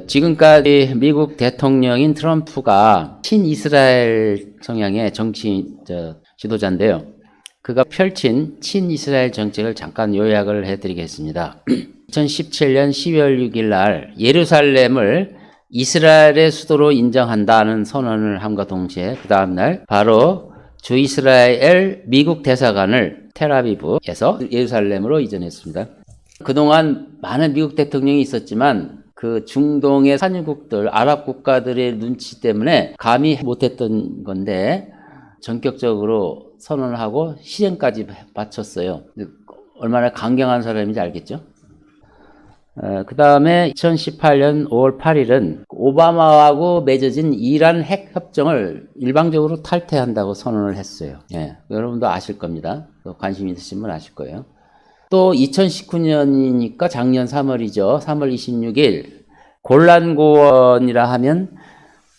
지금까지 미국 대통령인 트럼프가 친이스라엘 성향의 정치 지도자인데요. 그가 펼친 친이스라엘 정책을 잠깐 요약을 해드리겠습니다. 2017년 12월 6일 날 예루살렘을 이스라엘의 수도로 인정한다는 선언을 함과 동시에 그 다음날 바로 주이스라엘 미국 대사관을 텔아비브에서 예루살렘으로 이전했습니다. 그동안 많은 미국 대통령이 있었지만 그 중동의 산유국들, 아랍 국가들의 눈치 때문에 감히 못했던 건데 전격적으로 선언을 하고 시행까지 바쳤어요. 얼마나 강경한 사람인지 알겠죠? 그 다음에 2018년 5월 8일은 오바마하고 맺어진 이란 핵 협정을 일방적으로 탈퇴한다고 선언을 했어요. 예, 여러분도 아실 겁니다. 관심 있으신 분 아실 거예요. 또 2019년이니까 작년 3월이죠. 3월 26일 골란고원이라 하면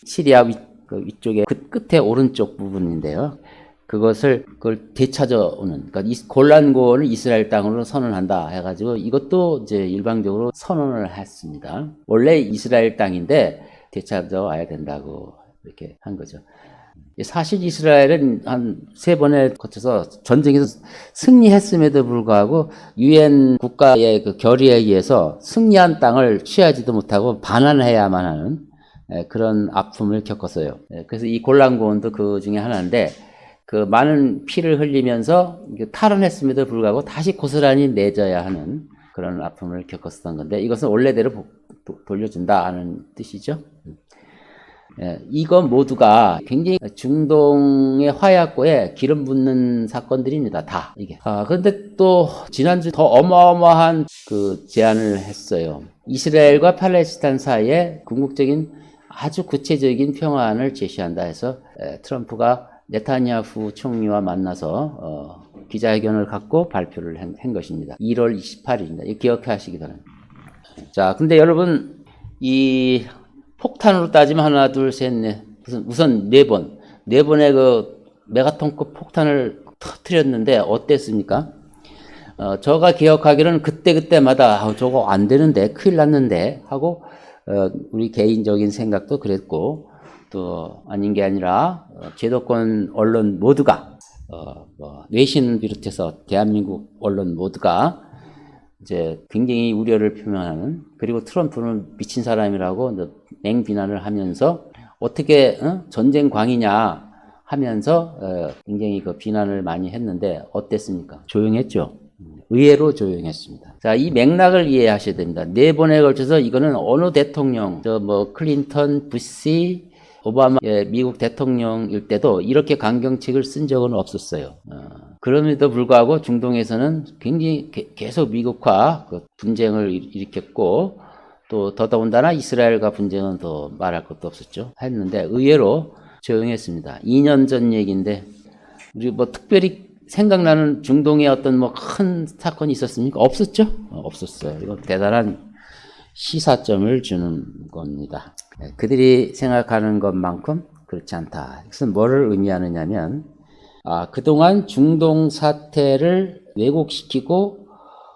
시리아 위쪽에 그 끝에 오른쪽 부분인데요. 그걸 되찾아오는, 그러니까 골란고원을 이스라엘 땅으로 선언한다 해가지고 이것도 이제 일방적으로 선언을 했습니다. 원래 이스라엘 땅인데 되찾아와야 된다고 이렇게 한 거죠. 사실 이스라엘은 한 3번에 거쳐서 전쟁에서 승리했음에도 불구하고 유엔 국가의 그 결의에 의해서 승리한 땅을 취하지도 못하고 반환해야만 하는 그런 아픔을 겪었어요. 그래서 이 골란고원도 그 중에 하나인데 그 많은 피를 흘리면서 탈환했음에도 불구하고 다시 고스란히 내져야 하는 그런 아픔을 겪었던 건데 이것은 원래대로 돌려준다 하는 뜻이죠. 이건 모두가 굉장히 중동의 화약고에 기름 붓는 사건들입니다. 다 이게. 그런데 또 지난주 더 어마어마한 그 제안을 했어요. 이스라엘과 팔레스타인 사이에 궁극적인 아주 구체적인 평화안을 제시한다 해서 트럼프가 네타냐후 총리와 만나서 기자회견을 갖고 발표를 한 것입니다. 1월 28일입니다. 기억하시기 바랍니다. 자, 근데 여러분 이 폭탄으로 따지면 하나, 둘, 셋, 넷. 우선 4번. 4번의 그 메가톤급 폭탄을 터뜨렸는데 어땠습니까? 저가 기억하기로는 그때마다 저거 안 되는데, 큰일 났는데 하고 우리 개인적인 생각도 그랬고 또 아닌 게 아니라 제도권 언론 모두가 외신을 비롯해서 대한민국 언론 모두가 이제 굉장히 우려를 표명하는, 그리고 트럼프는 미친 사람이라고 맹비난을 하면서 어떻게 전쟁 광이냐 하면서 굉장히 그 비난을 많이 했는데 어땠습니까? 조용했죠. 의외로 조용했습니다. 자, 이 맥락을 이해하셔야 됩니다. 4번에 걸쳐서 이거는 어느 대통령, 클린턴, 부시, 오바마 미국 대통령일 때도 이렇게 강경책을 쓴 적은 없었어요. 그럼에도 불구하고 중동에서는 굉장히 계속 미국과 그 분쟁을 일으켰고 또 더더군다나 이스라엘과 분쟁은 더 말할 것도 없었죠. 했는데 의외로 조용했습니다. 2년 전 얘기인데 우리 특별히 생각나는 중동의 어떤 큰 사건이 있었습니까? 없었죠? 없었어요. 이거 대단한 시사점을 주는 겁니다. 그들이 생각하는 것만큼 그렇지 않다. 이것은 뭐를 의미하느냐면 그동안 중동 사태를 왜곡시키고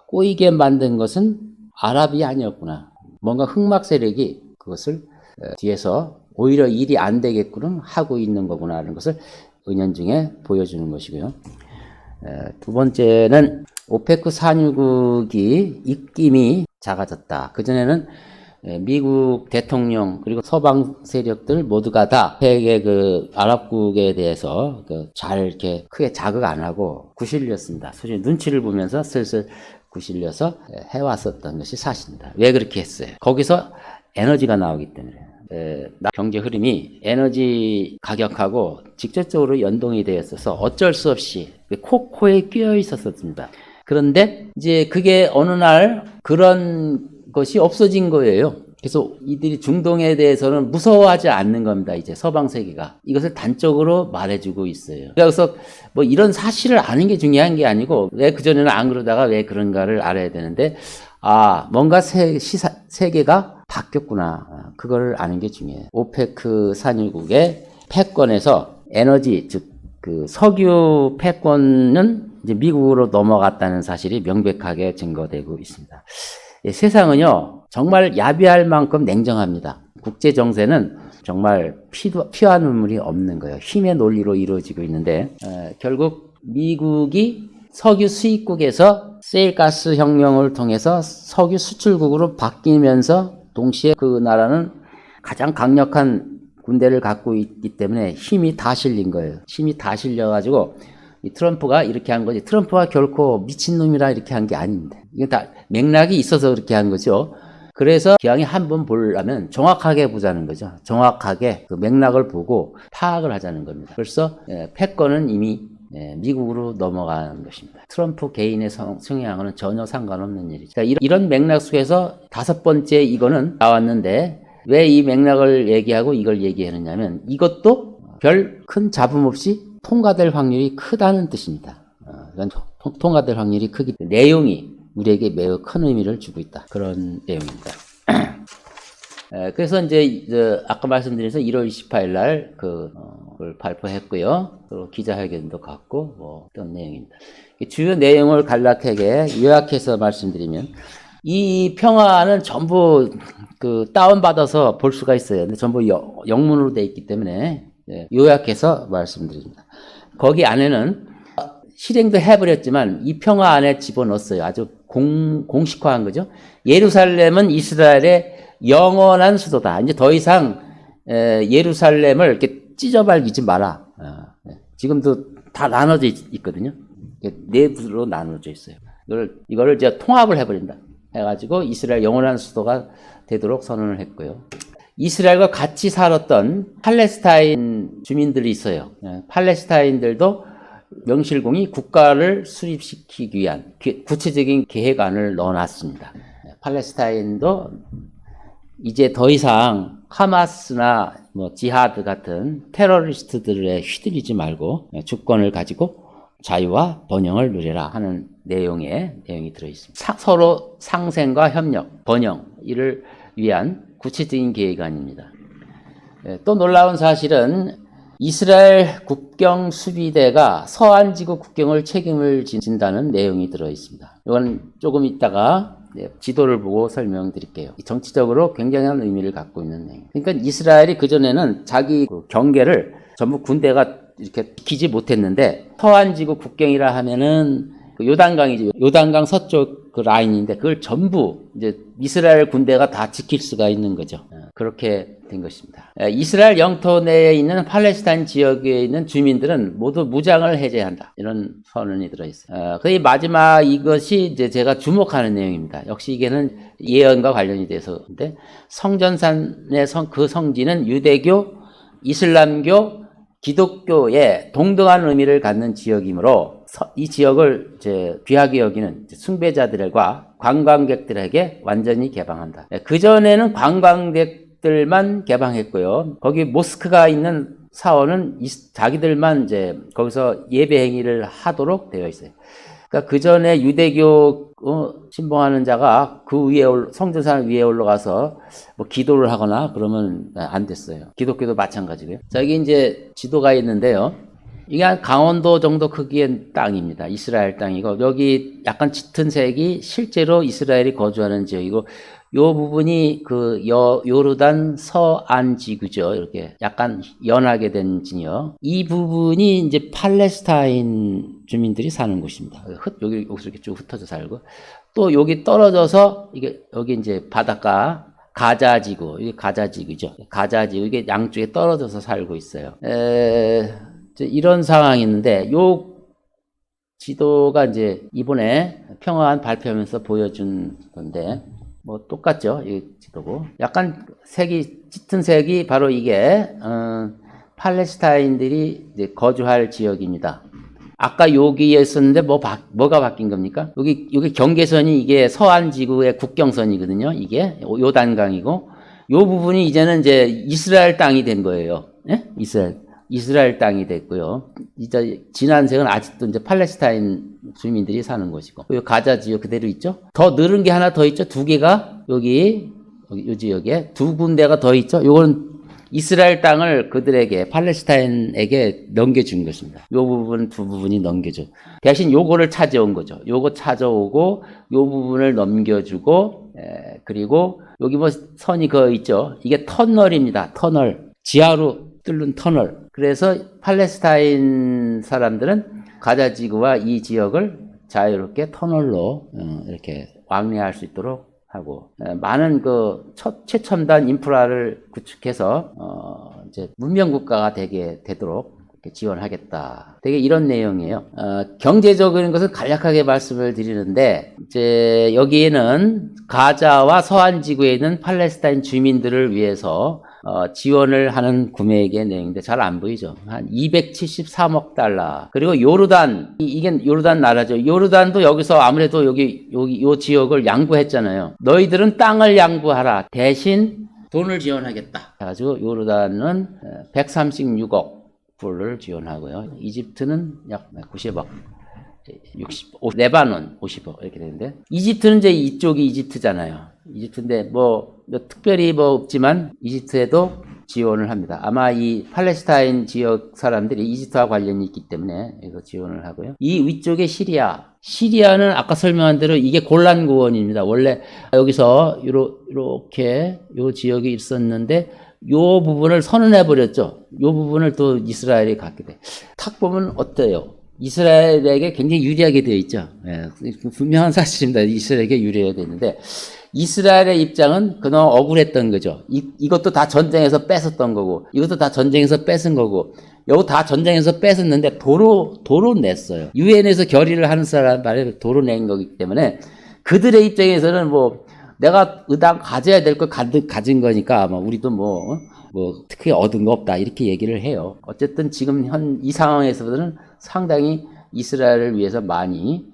꼬이게 만든 것은 아랍이 아니었구나. 뭔가 흑막 세력이 그것을 뒤에서 오히려 일이 안 되게끔 하고 있는 거구나 하는 것을 은연중에 보여주는 것이고요. 두 번째는 오페크 산유국이 입김이 작아졌다. 그전에는 미국 대통령 그리고 서방 세력들 모두가 다 세계 그 아랍국에 대해서 잘 이렇게 크게 자극 안 하고 구실렸습니다. 솔직히 눈치를 보면서 슬슬 구실려서 해왔었던 것이 사실입니다. 왜 그렇게 했어요? 거기서 에너지가 나오기 때문에. 경제 흐름이 에너지 가격하고 직접적으로 연동이 되어 있어서 어쩔 수 없이 코에 끼어 있었습니다. 그런데 이제 그게 어느 날 그런 것이 없어진 거예요. 그래서 이들이 중동에 대해서는 무서워하지 않는 겁니다. 이제 서방 세계가 이것을 단적으로 말해주고 있어요. 그래서 이런 사실을 아는 게 중요한 게 아니고 왜 그전에는 안 그러다가 왜 그런가를 알아야 되는데 뭔가 세계가 바뀌었구나. 그걸 아는 게 중요해요. 오페크 산유국의 패권에서 에너지, 즉 그 석유 패권은 이제 미국으로 넘어갔다는 사실이 명백하게 증거되고 있습니다. 세상은요, 정말 야비할 만큼 냉정합니다. 국제 정세는 정말 피와 눈물이 없는 거예요. 힘의 논리로 이루어지고 있는데, 결국 미국이 석유 수입국에서 세일가스 혁명을 통해서 석유 수출국으로 바뀌면서 동시에 그 나라는 가장 강력한 군대를 갖고 있기 때문에 힘이 다 실린 거예요. 힘이 다 실려가지고 이 트럼프가 이렇게 한 거지. 트럼프가 결코 미친놈이라 이렇게 한 게 아닙니다. 이건 다 맥락이 있어서 그렇게 한 거죠. 그래서 기왕에 한번 보려면 정확하게 보자는 거죠. 정확하게 그 맥락을 보고 파악을 하자는 겁니다. 그래서 패권은 이미 미국으로 넘어가는 것입니다. 트럼프 개인의 성향과는 전혀 상관없는 일이죠. 그러니까 이런 맥락 속에서 다섯 번째 이거는 나왔는데 왜 이 맥락을 얘기하고 이걸 얘기하느냐면 이것도 별 큰 잡음 없이 통과될 확률이 크다는 뜻입니다. 통과될 확률이 크기 때문에 내용이 우리에게 매우 큰 의미를 주고 있다. 그런 내용입니다. 그래서 이제 아까 말씀드려서 1월 28일 날 그걸 발표했고요. 또 기자회견도 갖고 뭐 어떤 내용입니다. 주요 내용을 간략하게 요약해서 말씀드리면 이 평화는 전부 그 다운받아서 볼 수가 있어요. 근데 전부 영문으로 되어 있기 때문에 요약해서 말씀드립니다. 거기 안에는 실행도 해버렸지만 이 평화 안에 집어넣었어요. 아주 공식화한 거죠. 예루살렘은 이스라엘의 영원한 수도다. 이제 더 이상 예루살렘을 이렇게 찢어밟지 마라. 지금도 다 나눠져 있거든요. 내부로 나눠져 있어요. 이거를 이제 통합을 해버린다. 해가지고 이스라엘 영원한 수도가 되도록 선언을 했고요. 이스라엘과 같이 살았던 팔레스타인 주민들이 있어요. 팔레스타인들도 명실공히 국가를 수립시키기 위한 구체적인 계획안을 넣어놨습니다. 팔레스타인도 이제 더 이상 하마스나 뭐 지하드 같은 테러리스트들에 휘둘리지 말고 주권을 가지고 자유와 번영을 누려라 하는 내용이 들어있습니다. 서로 상생과 협력, 번영 이를 위한 구체적인 계획안입니다. 또 놀라운 사실은 이스라엘 국경 수비대가 서한지구 국경을 책임을 진다는 내용이 들어있습니다. 이건 조금 이따가 지도를 보고 설명드릴게요. 정치적으로 굉장한 의미를 갖고 있는 내용. 그러니까 이스라엘이 그전에는 자기 경계를 전부 군대가 이렇게 지키지 못했는데 서한지구 국경이라 하면은 요단강이죠. 요단강 서쪽 그 라인인데 그걸 전부 이제 이스라엘 군대가 다 지킬 수가 있는 거죠. 그렇게 된 것입니다. 이스라엘 영토 내에 있는 팔레스타인 지역에 있는 주민들은 모두 무장을 해제한다. 이런 선언이 들어있어요. 거의 마지막 이것이 이제 제가 주목하는 내용입니다. 역시 이게는 예언과 관련이 돼서인데 성전산의 그 성지는 유대교, 이슬람교, 기독교의 동등한 의미를 갖는 지역이므로 이 지역을 이제 귀하게 여기는 숭배자들과 관광객들에게 완전히 개방한다. 그전에는 관광객들만 개방했고요. 거기 모스크가 있는 사원은 자기들만 이제 거기서 예배 행위를 하도록 되어 있어요. 그러니까 그전에 유대교 신봉하는 자가 그 위에 성전산 위에 올라가서 뭐 기도를 하거나 그러면 안 됐어요. 기독교도 마찬가지고요. 자, 여기 이제 지도가 있는데요. 이게 한 강원도 정도 크기의 땅입니다. 이스라엘 땅이고 여기 약간 짙은 색이 실제로 이스라엘이 거주하는 지역이고 요 부분이 그 요르단 서안 지구죠. 이렇게 약간 연하게 된 지역. 이 부분이 이제 팔레스타인 주민들이 사는 곳입니다. 여기서 이렇게 쭉 흩어져 살고 또 여기 떨어져서 여기 이제 바닷가 가자 지구, 이게 가자 지구죠. 가자 지구 이게 양쪽에 떨어져서 살고 있어요. 이런 상황이 있는데 요 지도가 이제 이번에 평화안 발표하면서 보여준 건데. 뭐 똑같죠. 이 지도고 약간 색이 짙은 색이 바로 이게 팔레스타인들이 이제 거주할 지역입니다. 아까 여기였었는데 뭐가 바뀐 겁니까? 여기 경계선이 이게 서한 지구의 국경선이거든요. 이게 요단강이고 요 부분이 이제는 이제 이스라엘 땅이 된 거예요. 예? 이스라엘 땅이 됐고요. 이제 진한 색은 아직도 이제 팔레스타인 주민들이 사는 곳이고, 요 가자 지역 그대로 있죠. 더 늘은 게 하나 더 있죠. 두 개가 요 지역에 두 군데가 더 있죠. 요건 이스라엘 땅을 그들에게 팔레스타인에게 넘겨준 것입니다. 요 부분 두 부분이 넘겨줘. 대신 요거를 찾아온 거죠. 요거 찾아오고 요 부분을 넘겨주고 그리고 여기 뭐 선이 있죠. 이게 터널입니다. 터널. 지하로 뚫는 터널. 그래서 팔레스타인 사람들은 가자지구와 이 지역을 자유롭게 터널로 이렇게 왕래할 수 있도록 하고, 많은 최첨단 인프라를 구축해서 이제 문명국가가 되도록 지원하겠다. 되게 이런 내용이에요. 경제적인 것은 간략하게 말씀을 드리는데, 이제 여기에는 가자와 서한 지구에 있는 팔레스타인 주민들을 위해서 지원을 하는 구매액의 내용인데 잘 안 보이죠. 한 273억 달러. 그리고 요르단, 이게 요르단 나라죠. 요르단도 여기서 아무래도 여기 요 지역을 양보했잖아요. 너희들은 땅을 양보하라. 대신 돈을 지원하겠다. 그래가지고 요르단은 136억 불을 지원하고요. 이집트는 약 90억. 레바논 50억 이렇게 되는데, 이집트는 이제 이쪽이 이집트잖아요. 이집트인데 특별히 없지만 이집트에도 지원을 합니다. 아마 이 팔레스타인 지역 사람들이 이집트와 관련이 있기 때문에 이거 지원을 하고요. 이 위쪽에 시리아는 아까 설명한 대로 이게 골란 고원입니다. 원래 여기서 이렇게 요 지역이 있었는데 요 부분을 선언해 버렸죠. 요 부분을 또 이스라엘이 갖게 돼. 탁 보면 어때요? 이스라엘에게 굉장히 유리하게 되어 있죠. 분명한 사실입니다. 이스라엘에게 유리하게 되는데, 이스라엘의 입장은 그동안 억울했던 거죠. 이것도 다 전쟁에서 뺏었던 거고, 이것도 다 전쟁에서 뺏은 거고, 이거 다 전쟁에서 뺏었는데 도로 냈어요. 유엔에서 결의를 하는 사람 말에 도로 낸 거기 때문에 그들의 입장에서는 내가 의당 가져야 될 걸 가진 거니까 우리도 특히 얻은 거 없다 이렇게 얘기를 해요. 어쨌든 지금 이 상황에서는 상당히 이스라엘을 위해서 많이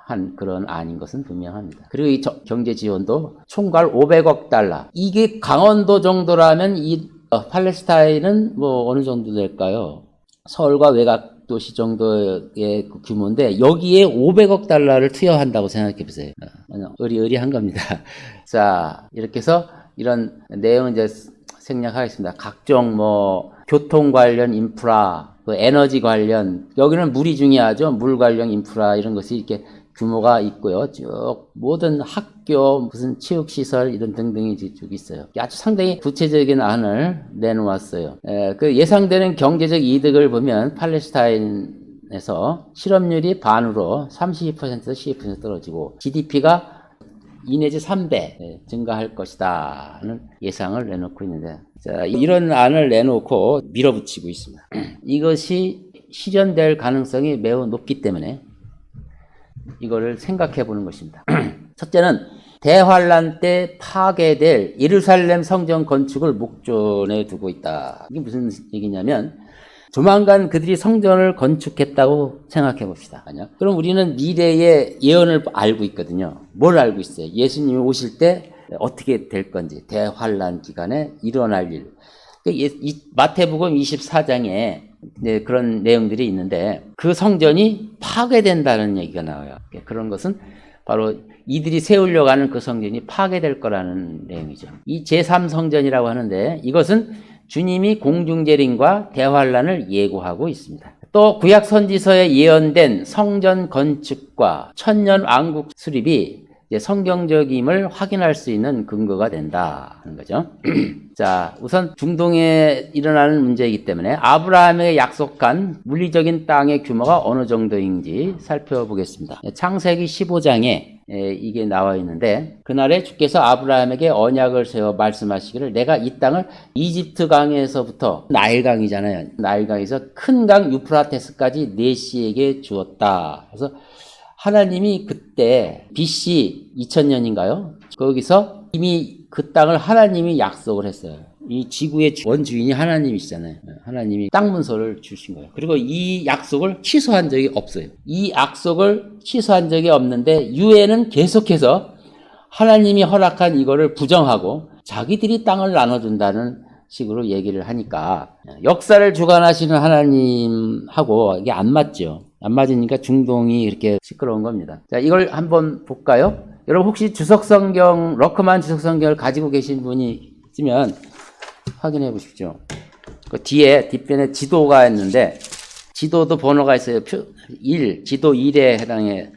한 그런 안인 것은 분명합니다. 그리고 이 경제 지원도 총괄 500억 달러. 이게 강원도 정도라면 이 팔레스타인은 어느 정도 될까요? 서울과 외곽 도시 정도의 규모인데 여기에 500억 달러를 투여한다고 생각해 보세요. 의리의리한 겁니다. 자, 이렇게 해서 이런 내용은 이제 생략하겠습니다. 각종 교통 관련 인프라, 에너지 관련, 여기는 물이 중요하죠. 물 관련 인프라 이런 것이 이렇게 규모가 있고요. 쭉 모든 학교, 무슨 체육시설 이런 등등이 쭉 있어요. 아주 상당히 구체적인 안을 내놓았어요. 예상되는 경제적 이득을 보면 팔레스타인에서 실업률이 반으로 32%에서 12% 떨어지고 GDP가 2 내지 3배 증가할 것이다 하는 예상을 내놓고 있는데, 자, 이런 안을 내놓고 밀어붙이고 있습니다. 이것이 실현될 가능성이 매우 높기 때문에 이거를 생각해 보는 것입니다. 첫째는 대환란 때 파괴될 예루살렘 성전 건축을 목전에 두고 있다. 이게 무슨 얘기냐면 조만간 그들이 성전을 건축했다고 생각해 봅시다. 그럼 우리는 미래의 예언을 알고 있거든요. 뭘 알고 있어요? 예수님이 오실 때 어떻게 될 건지, 대환란 기간에 일어날 일. 마태복음 24장에 그런 내용들이 있는데 그 성전이 파괴된다는 얘기가 나와요. 그런 것은 바로 이들이 세우려고 하는 그 성전이 파괴될 거라는 내용이죠. 이 제3성전이라고 하는데 이것은 주님이 공중재림과 대환란을 예고하고 있습니다. 또 구약 선지서에 예언된 성전 건축과 천년 왕국 수립이 성경적임을 확인할 수 있는 근거가 된다는 거죠. 자, 우선 중동에 일어나는 문제이기 때문에 아브라함에게 약속한 물리적인 땅의 규모가 어느 정도인지 살펴보겠습니다. 창세기 15장에 이게 나와 있는데, 그날에 주께서 아브라함에게 언약을 세워 말씀하시기를 내가 이 땅을 이집트 강에서부터 나일강이잖아요. 나일강에서 큰 강 유프라테스까지 네시에게 주었다. 그래서 하나님이 그때 BC 2000년인가요? 거기서 이미 그 땅을 하나님이 약속을 했어요. 이 지구의 원주인이 하나님이시잖아요. 하나님이 땅 문서를 주신 거예요. 그리고 이 약속을 취소한 적이 없어요. 이 약속을 취소한 적이 없는데 유엔은 계속해서 하나님이 허락한 이거를 부정하고 자기들이 땅을 나눠준다는 식으로 얘기를 하니까 역사를 주관하시는 하나님하고 이게 안 맞죠. 안 맞으니까 중동이 이렇게 시끄러운 겁니다. 자, 이걸 한번 볼까요? 여러분 혹시 주석성경, 러크만 주석성경을 가지고 계신 분이 있으면 확인해 보십시오. 그 뒷편에 지도가 있는데 지도도 번호가 있어요. 지도 1에 해당하는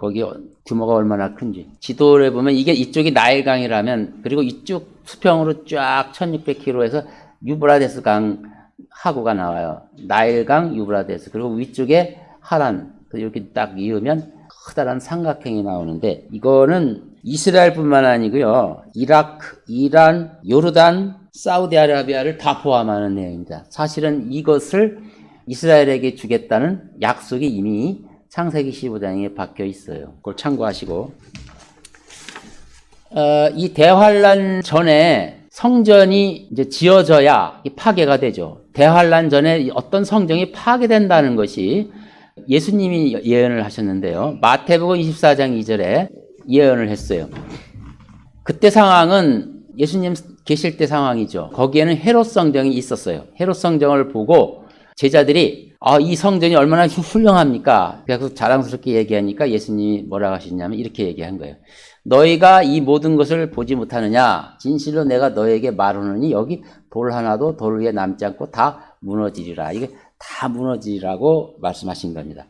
거기 규모가 얼마나 큰지. 지도를 보면 이게 이쪽이 나일강이라면, 그리고 이쪽 수평으로 쫙 1600km에서 유브라데스 강 하구가 나와요. 나일강, 유브라데스. 그리고 위쪽에 하란. 이렇게 딱 이으면 커다란 삼각형이 나오는데, 이거는 이스라엘뿐만 아니고요. 이라크, 이란, 요르단, 사우디아라비아를 다 포함하는 내용입니다. 사실은 이것을 이스라엘에게 주겠다는 약속이 이미 창세기 15장에 박혀 있어요. 그걸 참고하시고, 이 대환란 전에 성전이 이제 지어져야 파괴가 되죠. 대환란 전에 어떤 성전이 파괴된다는 것이 예수님이 예언을 하셨는데요. 마태복음 24장 2절에 예언을 했어요. 그때 상황은 예수님 계실 때 상황이죠. 거기에는 헤롯 성전이 있었어요. 헤롯 성전을 보고 제자들이 이 성전이 얼마나 훌륭합니까? 그래서 자랑스럽게 얘기하니까 예수님이 뭐라고 하셨냐면 이렇게 얘기한 거예요. 너희가 이 모든 것을 보지 못하느냐? 진실로 내가 너에게 말하노니 여기 돌 하나도 돌 위에 남지 않고 다 무너지리라. 이게 다 무너지라고 말씀하신 겁니다.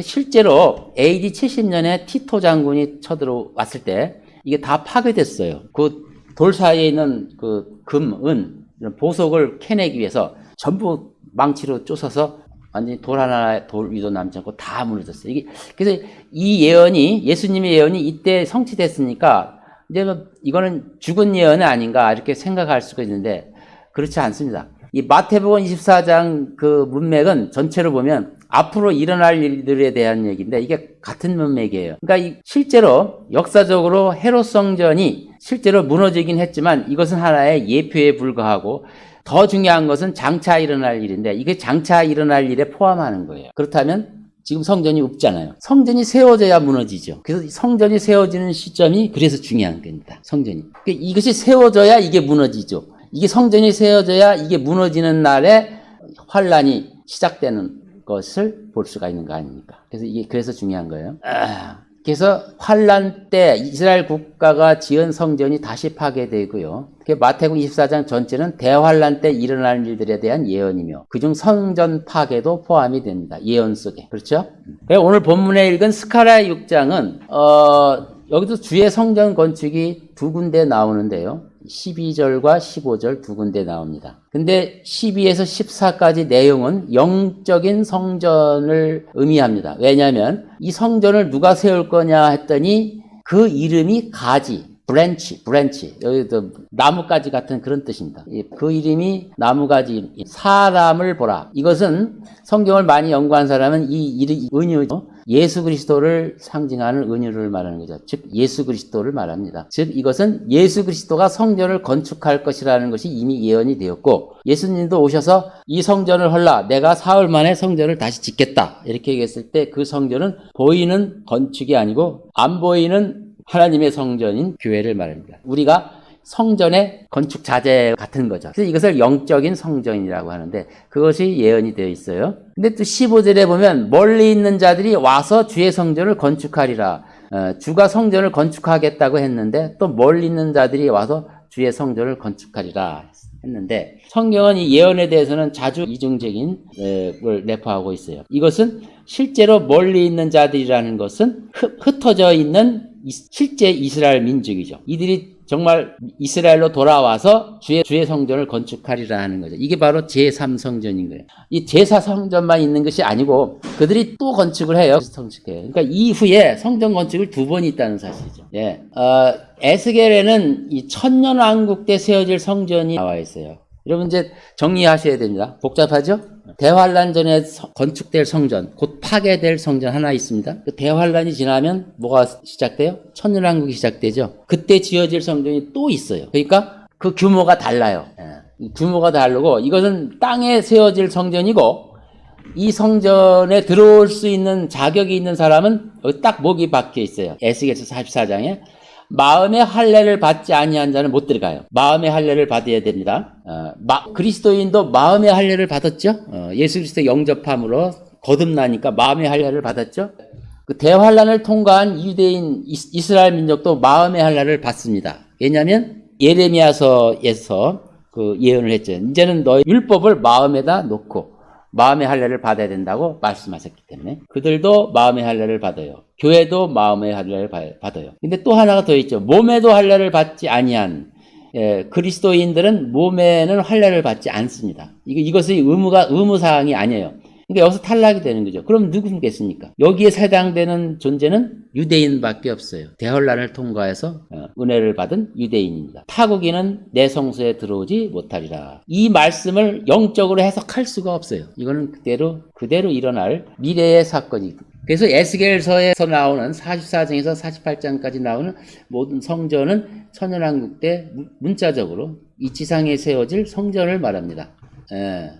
실제로 AD 70년에 티토 장군이 쳐들어왔을 때 이게 다 파괴됐어요. 그 돌 사이에 있는 그 금, 은, 이런 보석을 캐내기 위해서 전부 망치로 쪼서서 완전히 돌 하나, 돌 위도 남지 않고 다 무너졌어요. 그래서 이 예언이, 예수님의 예언이 이때 성취됐으니까 이제 이거는 죽은 예언은 아닌가 이렇게 생각할 수가 있는데 그렇지 않습니다. 이 마태복음 24장 그 문맥은 전체로 보면 앞으로 일어날 일들에 대한 얘기인데 이게 같은 문맥이에요. 그러니까 실제로 역사적으로 헤롯 성전이 실제로 무너지긴 했지만 이것은 하나의 예표에 불과하고 더 중요한 것은 장차 일어날 일인데 이게 장차 일어날 일에 포함하는 거예요. 그렇다면 지금 성전이 없잖아요. 성전이 세워져야 무너지죠. 그래서 성전이 세워지는 시점이 그래서 중요한 겁니다. 성전이. 그러니까 이것이 세워져야 이게 무너지죠. 이게 성전이 세워져야 이게 무너지는 날에 환란이 시작되는 것을 볼 수가 있는 거 아닙니까? 그래서 이게 그래서 중요한 거예요. 그래서 환란 때 이스라엘 국가가 지은 성전이 다시 파괴되고요. 마태복음 24장 전체는 대환란 때 일어날 일들에 대한 예언이며 그중 성전 파괴도 포함이 됩니다. 예언 속에. 그렇죠? 오늘 본문에 읽은 스가랴 6장은 여기도 주의 성전 건축이 두 군데 나오는데요. 12절과 15절 두 군데 나옵니다. 근데 12에서 14까지 내용은 영적인 성전을 의미합니다. 왜냐하면 이 성전을 누가 세울 거냐 했더니 그 이름이 가지, 브랜치. 여기도 나뭇가지 같은 그런 뜻입니다. 그 이름이 나무가지, 사람을 보라. 이것은 성경을 많이 연구한 사람은 이 은유죠. 예수 그리스도를 상징하는 은유를 말하는 거죠. 즉 예수 그리스도를 말합니다. 즉 이것은 예수 그리스도가 성전을 건축할 것이라는 것이 이미 예언이 되었고 예수님도 오셔서 이 성전을 헐라 내가 사흘 만에 성전을 다시 짓겠다 이렇게 얘기했을 때 그 성전은 보이는 건축이 아니고 안 보이는 하나님의 성전인 교회를 말합니다. 우리가 성전의 건축 자재 같은 거죠. 그래서 이것을 영적인 성전이라고 하는데 그것이 예언이 되어 있어요. 근데 또 15절에 보면 멀리 있는 자들이 와서 주의 성전을 건축하리라. 주가 성전을 건축하겠다고 했는데 또 멀리 있는 자들이 와서 주의 성전을 건축하리라 했는데 성경은 이 예언에 대해서는 자주 이중적인 걸 내포하고 있어요. 이것은 실제로 멀리 있는 자들이라는 것은 흩어져 있는 실제 이스라엘 민족이죠. 이들이 정말 이스라엘로 돌아와서 주의 성전을 건축하리라 하는 거죠. 이게 바로 제3성전인 거예요. 이 제4성전만 있는 것이 아니고 그들이 또 건축을 해요. 그러니까 이후에 성전 건축을 두 번 있다는 사실이죠. 예. 에스겔에는 이 천년왕국 때 세워질 성전이 나와 있어요. 여러분 이제 정리하셔야 됩니다. 복잡하죠? 대환란 전에 건축될 성전, 곧 파괴될 성전 하나 있습니다. 그 대환란이 지나면 뭐가 시작돼요? 천년왕국이 시작되죠. 그때 지어질 성전이 또 있어요. 그러니까 그 규모가 달라요. 규모가 다르고 이것은 땅에 세워질 성전이고 이 성전에 들어올 수 있는 자격이 있는 사람은 여기 딱 목이 박혀 있어요. 에스겔서 44장에 마음의 할례를 받지 아니한 자는 못 들어가요. 마음의 할례를 받아야 됩니다. 그리스도인도 마음의 할례를 받았죠. 예수 그리스도 영접함으로 거듭나니까 마음의 할례를 받았죠. 그 대환란을 통과한 유대인 이스라엘 민족도 마음의 할례를 받습니다. 왜냐하면 예레미야서에서 그 예언을 했죠. 이제는 너희 율법을 마음에다 놓고 마음의 할례를 받아야 된다고 말씀하셨기 때문에 그들도 마음의 할례를 받아요. 교회도 마음의 할례를 받아요. 근데 또 하나가 더 있죠. 몸에도 할례를 받지 아니한 그리스도인들은 몸에는 할례를 받지 않습니다. 이것이 의무사항이 아니에요. 그러니까 여기서 탈락이 되는 거죠. 그럼 누구겠습니까? 여기에 해당되는 존재는 유대인밖에 없어요. 대환란을 통과해서 은혜를 받은 유대인입니다. 타국인은 내 성소에 들어오지 못하리라. 이 말씀을 영적으로 해석할 수가 없어요. 이거는 그대로 일어날 미래의 사건이거든요. 그래서 에스겔서에서 나오는 44장에서 48장까지 나오는 모든 성전은 천연왕국 때 문자적으로 이 지상에 세워질 성전을 말합니다.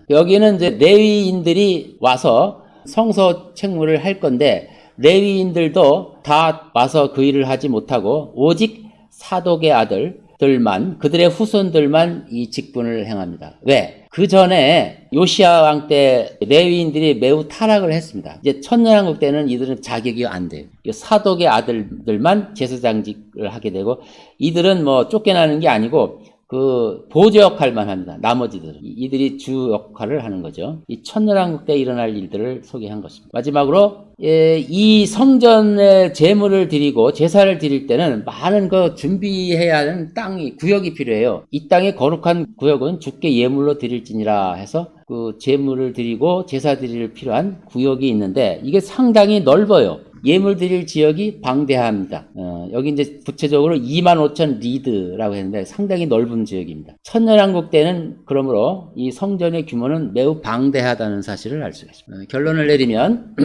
여기는 이제 레위인들이 와서 성소 책무를 할 건데 레위인들도 다 와서 그 일을 하지 못하고 오직 사독의 아들들만 그들의 후손들만 이 직분을 행합니다. 왜? 그 전에 요시야 왕 때 레위인들이 매우 타락을 했습니다. 이제 천년왕국 때는 이들은 자격이 안 돼요. 사독의 아들들만 제사장직을 하게 되고 이들은 뭐 쫓겨나는 게 아니고 그 보조 역할만 합니다. 나머지들은 이들이 주 역할을 하는 거죠. 이 천년왕국 때 일어날 일들을 소개한 것입니다. 마지막으로 이 성전에 제물을 드리고 제사를 드릴 때는 많은 거 준비해야 하는 구역이 필요해요. 이 땅의 거룩한 구역은 주께 예물로 드릴지니라 해서 그 제물을 드리고 제사 드릴 필요한 구역이 있는데 이게 상당히 넓어요. 예물 드릴 지역이 방대합니다. 여기 이제 구체적으로 25,000 리드라고 했는데 상당히 넓은 지역입니다. 천년왕국 때는 그러므로 이 성전의 규모는 매우 방대하다는 사실을 알 수가 있습니다. 결론을 내리면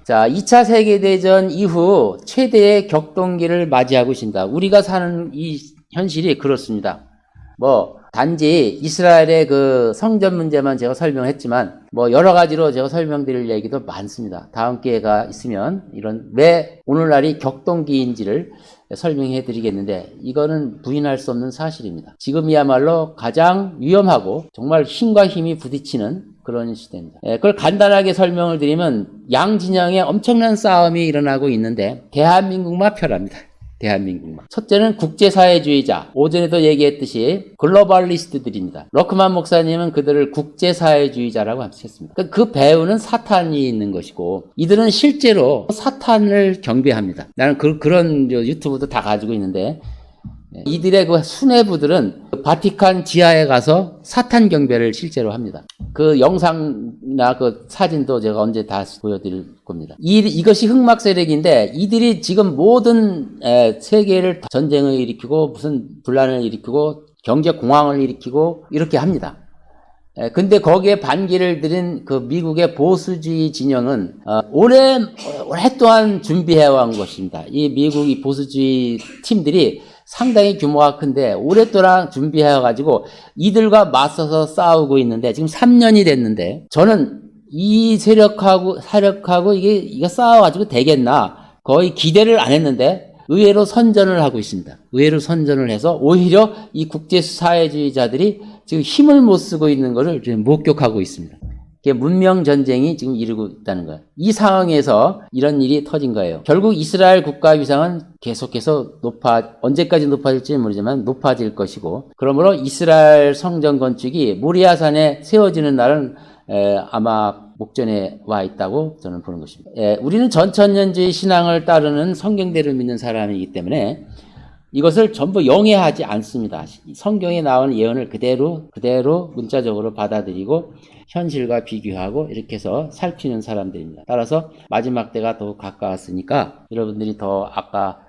자, 2차 세계대전 이후 최대의 격동기를 맞이하고 있습니다. 우리가 사는 이 현실이 그렇습니다. 단지 이스라엘의 그 성전 문제만 제가 설명했지만 여러 가지로 제가 설명드릴 얘기도 많습니다. 다음 기회가 있으면 왜 오늘날이 격동기인지를 설명해 드리겠는데 이거는 부인할 수 없는 사실입니다. 지금이야말로 가장 위험하고 정말 힘과 힘이 부딪히는 그런 시대입니다. 그걸 간단하게 설명을 드리면 양진영의 엄청난 싸움이 일어나고 있는데 대한민국만 편합니다. 대한민국만. 첫째는 국제사회주의자. 오전에도 얘기했듯이 글로벌리스트들입니다. 러크만 목사님은 그들을 국제사회주의자라고 하셨습니다. 그 배후는 사탄이 있는 것이고 이들은 실제로 사탄을 경배합니다. 나는 그런 유튜브도 다 가지고 있는데 이들의 그 수뇌부들은 바티칸 지하에 가서 사탄 경배를 실제로 합니다. 그 영상이나 그 사진도 제가 언제 다 보여드릴 겁니다. 이것이 흑막 세력인데 이들이 지금 모든 세계를 전쟁을 일으키고 무슨 분란을 일으키고 경제 공황을 일으키고 이렇게 합니다. 근데 거기에 반기를 들인 그 미국의 보수주의 진영은 오랫동안 준비해온 것입니다. 이 미국 이 보수주의 팀들이 상당히 규모가 큰데 오랫동안 준비해가지고 이들과 맞서서 싸우고 있는데 지금 3년이 됐는데 저는 이 세력하고 이게 싸워가지고 되겠나 거의 기대를 안 했는데 의외로 선전을 하고 있습니다. 의외로 선전을 해서 오히려 이 국제사회주의자들이 지금 힘을 못 쓰고 있는 것을 목격하고 있습니다. 문명 전쟁이 지금 이루고 있다는 거예요. 이 상황에서 이런 일이 터진 거예요. 결국 이스라엘 국가 위상은 계속해서 언제까지 높아질지는 모르지만 높아질 것이고, 그러므로 이스라엘 성전 건축이 모리아산에 세워지는 날은 아마 목전에 와 있다고 저는 보는 것입니다. 우리는 전천년주의 신앙을 따르는 성경대로 믿는 사람이기 때문에 이것을 전부 영해하지 않습니다. 성경에 나오는 예언을 그대로 문자적으로 받아들이고 현실과 비교하고 이렇게 해서 살피는 사람들입니다. 따라서 마지막 때가 더 가까웠으니까 여러분들이 더 아까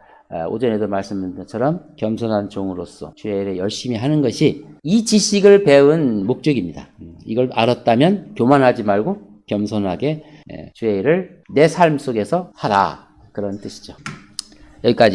오전에도 말씀드린 것처럼 겸손한 종으로서 주의 일에 열심히 하는 것이 이 지식을 배운 목적입니다. 이걸 알았다면 교만하지 말고 겸손하게 주의 일을 내 삶 속에서 하라, 그런 뜻이죠. 여기까지.